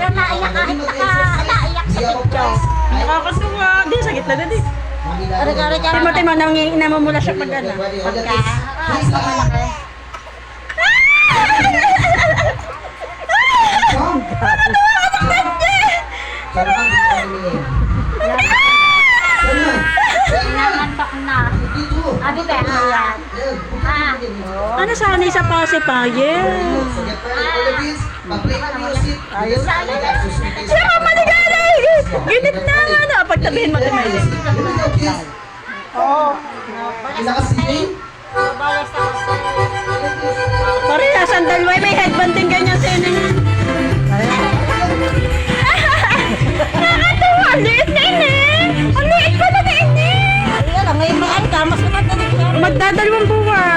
parang naiyak kahit naiyak sa picture. Nakakasuwa. Di, sa gitna na di. Ari-ari Timo, namumula siya pag ano. pagka malaki. Nangantok na. Abi ba? Ano sana sa pacifier? Ayun. Siya ka maligala! Ginit na ano. Pagtabihin mo tumayo. Oo. Parehas ang dalawa. May headband din ganyan sa inyo. Nakakatawa. Ang liit na ini. Ang liit pa na ini. Ayun lang, ngayon mga ka, mas naman na dito. Magdadalawang buwan.